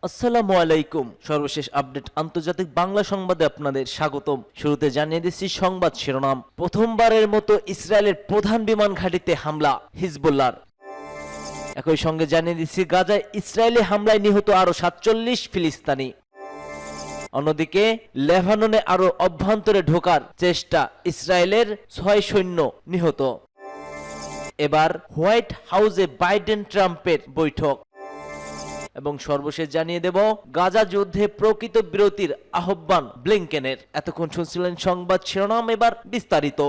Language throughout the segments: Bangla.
আসসালামু আলাইকুম। সর্বশেষ আপডেট আন্তর্জাতিক বাংলা সংবাদে আপনাদের স্বাগতম। শুরুতে জানিয়ে দিচ্ছি সংবাদ শিরোনাম। প্রথমবারের মতো ইসরায়েলের প্রধান বিমান ঘাঁটিতে হামলা হিজবুল্লাহর। একই সঙ্গে জানিয়ে দিচ্ছি গাজায় ইসরায়েলি হামলায় নিহত আরো ৪৭ ফিলিস্তিনি। অন্যদিকে লেবাননে আরো অভ্যন্তরে ঢোকার চেষ্টা, ইসরায়েলের ৬ সৈন্য নিহত। এবার হোয়াইট হাউসে বাইডেন ট্রাম্পের বৈঠক। এবং সর্বশেষ জানিয়ে দেব গাজা যুদ্ধে প্রকৃত বিরতির আহ্বান ব্লিংকেনের। এতক্ষণ শুনছিলেন সংবাদ শিরোনাম, এবার বিস্তারিত।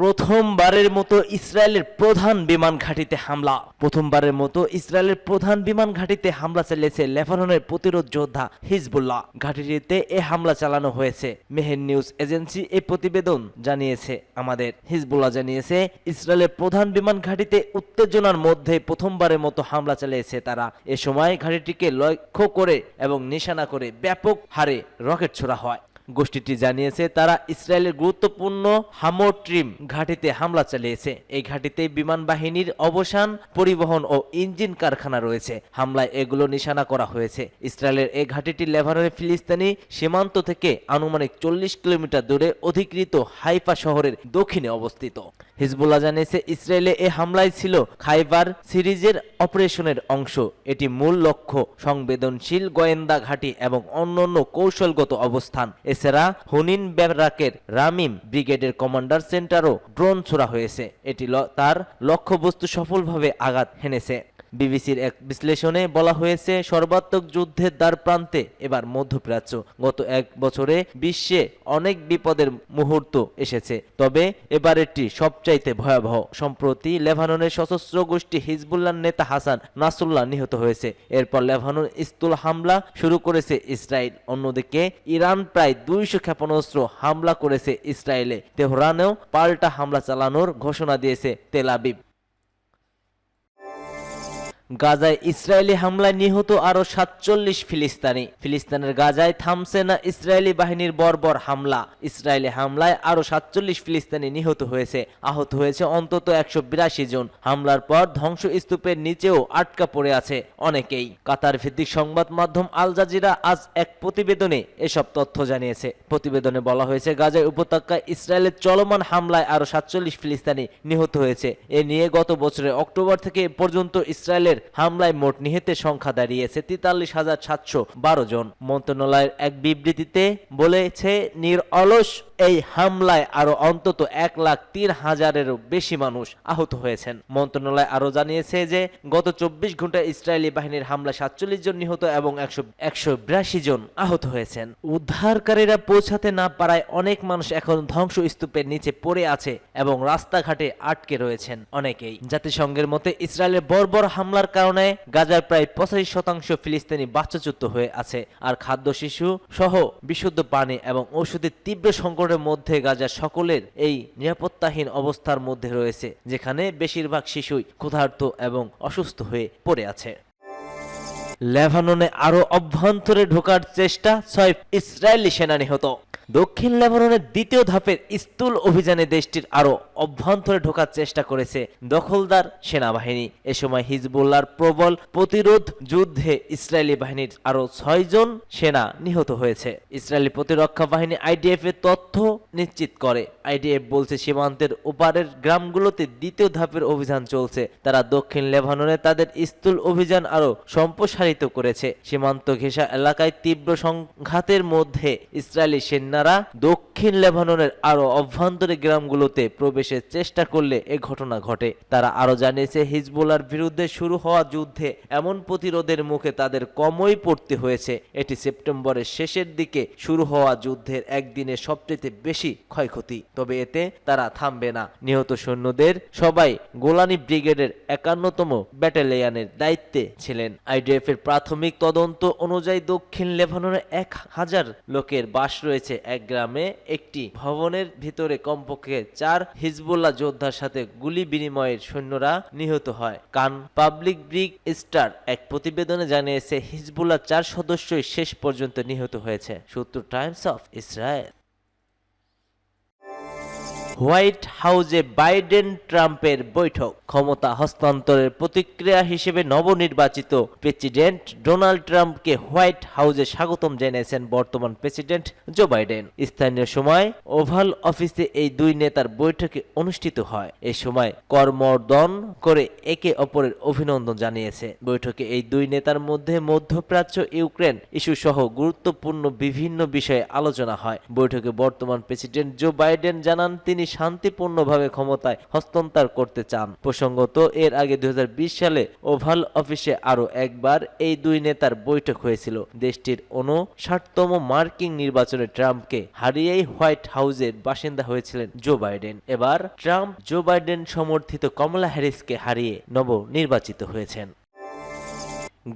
প্রথমবারের মতো ইসরায়েলের প্রধান বিমান ঘাঁটিতে হামলা। প্রথমবারের মতো ইসরায়েলের প্রধান বিমান ঘাঁটিতে হামলা চালিয়েছে লেবাননের প্রতিরোধ যোদ্ধা হিজবুল্লাহ। ঘাঁটিটিতে এ হামলা চালানো হয়েছে। মেহের নিউজ এজেন্সি এই প্রতিবেদন জানিয়েছে। আমাদের হিজবুল্লাহ জানিয়েছে ইসরায়েলের প্রধান বিমান ঘাঁটিতে উত্তেজনার মধ্যে প্রথমবারের মতো হামলা চালিয়েছে তারা। এ সময় ঘাঁটিটিকে লক্ষ্য করে এবং নিশানা করে ব্যাপক হারে রকেট ছোড়া হয়। গোষ্ঠীটি জানিয়েছে তারা ইসরায়েলের গুরুত্বপূর্ণ হামোট্রিম ঘাঁটিতে হামলা চালিয়েছে। এই ঘাঁটিতে বিমান বাহিনীর অবসান, পরিবহন ও ইঞ্জিন কারখানা রয়েছে। হামলায় এগুলো নিশানা করা হয়েছে। ইসরায়েলের এই ঘাঁটিটি লেবাননের ফিলিস্তিনি সীমান্ত থেকে আনুমানিক ৪০ কিলোমিটার দূরে অধিকৃত হাইফা শহরের দক্ষিণে অবস্থিত। হিজবুল্লাহ জানিয়েছে ইসরায়েলে এই হামলায় ছিল খাইবার সিরিজের অপারেশনের অংশ। এটি মূল লক্ষ্য সংবেদনশীল গোয়েন্দা ঘাঁটি এবং অন্যান্য কৌশলগত অবস্থান। এছাড়া হুনিন ব্যারাকের রামিম ব্রিগেডের কমান্ডার সেন্টারও ড্রোন ছোড়া হয়েছে। এটি তার লক্ষ্যবস্তু সফলভাবে আঘাত হেনেছে। বিবিসির এক বিশ্লেষণে বলা হয়েছে সর্বাত্মক যুদ্ধের দ্বার প্রান্তে এবার মধ্যপ্রাচ্য। গত এক বছরে বিশ্বে অনেক বিপদের মুহূর্ত এসেছে, তবে এবার এটি সবচাইতে ভয়াবহ। সম্প্রতি লেবাননের সশস্ত্র গোষ্ঠী হিজবুল্লাহর নেতা হাসান নাসরুল্লাহ নিহত হয়েছে। এরপর লেবানন স্থল হামলা শুরু করেছে ইসরায়েল। অন্যদিকে ইরান প্রায় ২০০ ক্ষেপণাস্ত্র হামলা করেছে ইসরায়েলে। তেহরানেও পাল্টা হামলা চালানোর ঘোষণা দিয়েছে তেল আবিব। গাজায় ইসরায়েলি হামলায় নিহত আরো ৪৭ ফিলিস্তিনি। ফিলিস্তিনের গাজায় থামছে না ইসরায়েলি বাহিনীর বর্বর হামলা। ইসরায়েলি হামলায় আরো ৪৭ ফিলিস্তিনি নিহত হয়েছে। আহত হয়েছে অন্তত ১৮২ জন। হামলার পর ধ্বংসস্তূপের নিচেও আটকা পড়ে আছে অনেকেই। কাতার ভিত্তিক সংবাদ মাধ্যম আল জাজিরা আজ এক প্রতিবেদনে এসব তথ্য জানিয়েছে। প্রতিবেদনে বলা হয়েছে গাজায় উপত্যকায় ইসরায়েলের চলমান হামলায় আরো ৪৭ ফিলিস্তিনি নিহত হয়েছে। এ নিয়ে গত বছরের অক্টোবর থেকে এ পর্যন্ত ইসরায়েলের হামলায় মোট নিহতের সংখ্যা দাঁড়িয়েছে ৪৩,৭১২ জন। মন্ত্রণালয়ের এক বিবৃতিতে বলেছে নিরলস এই হামলায় আরো অন্তত ১,০৩,০০০-এরও বেশি মানুষ আহত হয়েছেন। মন্ত্রণালয় আরো জানিয়েছে যে গত ২৪ ঘন্টায় ইসরায়েলি বাহিনীর হামলায় ৪৭ জন নিহত এবং ১৮২ জন আহত হয়েছেন। উদ্ধারকারীরা পৌঁছাতে না পারায় অনেক মানুষ এখন ধ্বংসস্তূপের নিচে পড়ে আছে এবং রাস্তাঘাটে আটকে রয়েছেন অনেকেই। জাতিসংঘের মতে ইসরায়েলের বর্বর হামলার কারণে গাজার প্রায় ৮৫% ফিলিস্তিনি বাস্তুচ্যুত হয়ে আছে। আর খাদ্য, শিশু সহ বিশুদ্ধ পানি এবং ঔষধের তীব্র সংকটের মধ্যে গাজার সকলের এই নিরাপত্তাহীন অবস্থার মধ্যে রয়েছে, যেখানে বেশিরভাগ শিশুই ক্ষুধার্ত এবং অসুস্থ হয়ে পড়ে আছে। লেবাননে আরো অভ্যন্তরে ঢোকার চেষ্টা, ৬ ইসরায়েলি সেনা নিহত। দক্ষিণ লেবাননের দ্বিতীয় ধাপের স্থূল অভিযানে দেশটির আরো অভ্যন্তরে ঢোকার চেষ্টা করেছে দখলদার সেনাবাহিনী। এ সময় হিজবুল্লাহর প্রবল প্রতিরোধ যুদ্ধে ইসরায়েলি বাহিনীর আরো ৬ জন সেনা নিহত হয়েছে। ইসরায়েলি প্রতিরক্ষা বাহিনী আইডিএফ এর তথ্য নিশ্চিত করে। আইডিএফ বলছে সীমান্তের ওপারের গ্রামগুলোতে দ্বিতীয় ধাপের অভিযান চলছে। তারা দক্ষিণ লেবাননে তাদের স্থূল অভিযান আরো সম্প্রসারিত করেছে। সীমান্ত ঘেঁষা এলাকায় তীব্র সংঘাতের মধ্যে ইসরায়েলি সেনারা দক্ষিণ লেবাননের আরো অভ্যন্তরীণ গ্রামগুলোতে প্রবেশের চেষ্টা করলে এ ঘটনা ঘটে। তারা আরো জানিয়েছে হিজবুল্লাহর বিরুদ্ধে শুরু হওয়া যুদ্ধে এমন প্রতিরোধের মুখে তাদের কমই পড়তে হয়েছে। এটি সেপ্টেম্বরের শেষের দিকে শুরু হওয়া যুদ্ধের একদিনে সবচেয়ে বেশি ক্ষয়ক্ষতি। তবে এতে তারা থামবে না। নিহত সৈন্যদের সবাই গোলানি ব্রিগেডের ৫১তম ব্যাটালিয়নের দায়িত্বে ছিলেন। আইডিএফ এর প্রাথমিক তদন্ত অনুযায়ী দক্ষিণ লেবাননে ১,০০০ লোকের বাস রয়েছে এক গ্রামে। একটি ভবনের ভিতরে কমপক্ষে ৪ হিজবুল্লাহ যোদ্ধার সাথে গুলি বিনিময়ের সৈন্যরা নিহত হয়। কান পাবলিক ব্রিক স্টার এক প্রতিবেদনে জানিয়েছে হিজবুল্লাহ ৪ সদস্যই শেষ পর্যন্ত নিহত হয়েছে। সূত্র টাইমস অফ ইসরায়েল। হোয়াইট হাউসে বাইডেন ট্রাম্পের বৈঠক। ক্ষমতা হস্তান্তরের প্রতিক্রিয়া হিসেবে নবনির্বাচিত প্রেসিডেন্ট ডোনাল্ড ট্রাম্পকে হোয়াইট হাউসে স্বাগতম জানিয়েছেন বর্তমান প্রেসিডেন্ট জো বাইডেন। স্থানীয় সময় ওভাল অফিসে এই দুই নেতার বৈঠকে অনুষ্ঠিত হয়। এ সময় করমর্দন করে একে অপরের অভিনন্দন জানিয়েছে। বৈঠকে এই দুই নেতার মধ্যে মধ্যপ্রাচ্য, ইউক্রেন ইস্যু সহ গুরুত্বপূর্ণ বিভিন্ন বিষয়ে আলোচনা হয়। বৈঠকে বর্তমান প্রেসিডেন্ট জো বাইডেন জানান তিনি শান্তিপূর্ণভাবে ক্ষমতায় হস্তান্তর করতে চান। প্রসঙ্গত, এর আগে 2020 সালে ওভাল অফিসে আরও একবার এই দুই নেতার বৈঠক হয়েছিল। দেশটির 59তম মার্কিন নির্বাচনে ট্রাম্পকে হারিয়েই হোয়াইট হাউসের বাসিন্দা হয়েছিলেন জো বাইডেন। এবার ট্রাম্প জো বাইডেন সমর্থিত কমলা হ্যারিসকে হারিয়ে নবনির্বাচিত হয়েছেন।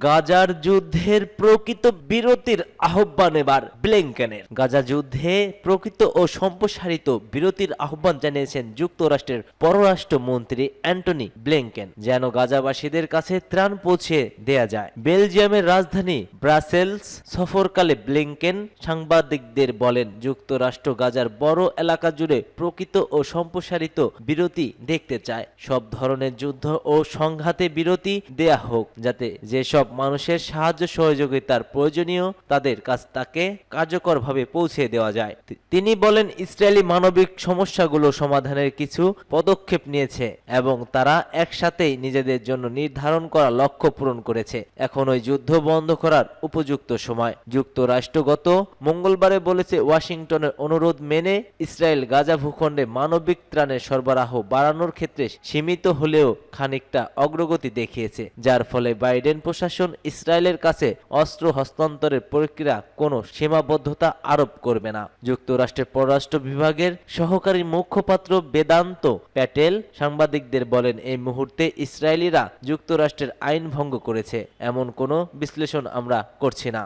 গাজার যুদ্ধের প্রকৃত বিরতির আহ্বান এবার ব্লিংকেনের। গাজা যুদ্ধে প্রকৃত ও সম্প্রসারিত বিরতির আহ্বান জানিয়েছেন যুক্তরাষ্ট্রের পররাষ্ট্রমন্ত্রী অ্যান্টনি ব্লিংকেন, যেন গাজাবাসীদের কাছে ত্রাণ পৌঁছে দেয়া যায়। বেলজিয়ামের রাজধানী ব্রাসেলস সফরকালে ব্লিংকেন সাংবাদিকদের বলেন, যুক্তরাষ্ট্র গাজার বড় এলাকা জুড়ে প্রকৃত ও সম্প্রসারিত বিরতি দেখতে চায়। সব ধরনের যুদ্ধ ও সংঘাতে বিরতি দেয়া হোক, যাতে যেসব মানুষের সাহায্য সহযোগিতার প্রয়োজনীয় তাদের কাছ তাকে কার্যকরভাবে পৌঁছে দেওয়া যায়। তিনি বলেন, ইসরায়েলি মানবিক সমস্যাগুলো সমাধানের কিছু পদক্ষেপ নিয়েছে এবং তারা একসাথেই নিজেদের জন্য নির্ধারণ করা লক্ষ্য পূরণ করেছে। এখন ওই যুদ্ধ বন্ধ করার উপযুক্ত সময়। যুক্তরাষ্ট্র গত মঙ্গলবারে বলেছে, ওয়াশিংটনের অনুরোধ মেনে ইসরায়েল গাজা ভূখণ্ডে মানবিক ত্রাণের সরবরাহ বাড়ানোর ক্ষেত্রে সীমিত হলেও খানিকটা অগ্রগতি দেখিয়েছে, যার ফলে বাইডেন প্রশাসন ইসরায়েলের কাছে অস্ত্র হস্তান্তরের প্রক্রিয়া কোনো সীমাবদ্ধতা আরোপ করবে না। যুক্তরাষ্ট্রের পররাষ্ট্র বিভাগের সহকারী মুখপাত্র বেদান্ত প্যাটেল সাংবাদিকদের বলেন, এই মুহূর্তে ইসরায়েলিরা যুক্তরাষ্ট্রের আইন ভঙ্গ করেছে এমন কোনো বিশ্লেষণ আমরা করছি না।